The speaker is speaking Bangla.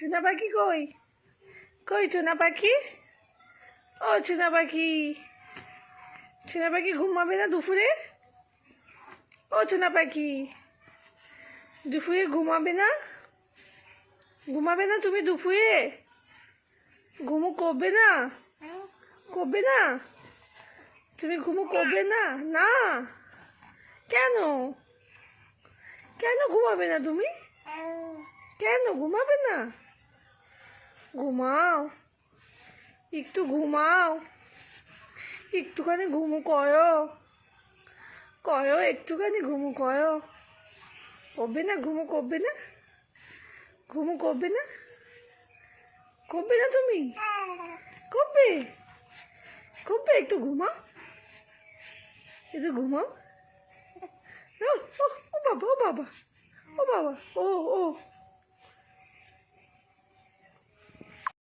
চুনা পাখি কই? কই চুনা পাখি? ও চুনা পাখি, চুনা পাখি ঘুমাবে না দুপুরে? ও চুনা পাখি, দুপুরে ঘুমাবে না? ঘুমাবে না তুমি দুপুরে? ঘুমো করবে না? করবে না? তুমি ঘুমো করবে না? না কেন? কেন ঘুমাবে না তুমি? কেন ঘুমাবে না? ঘুমাও, একটু ঘুমাও, একটুখানি ঘুমো করো, করো একটুখানি ঘুমো করো। করবে না? ঘুমো করবে না? ঘুমো করবে না? করবে না তুমি? করবে? করবে? একটু ঘুমাও, একটু ঘুমাও। ও ও ও বাবা, ও বাবা, ও বাবা, ও ও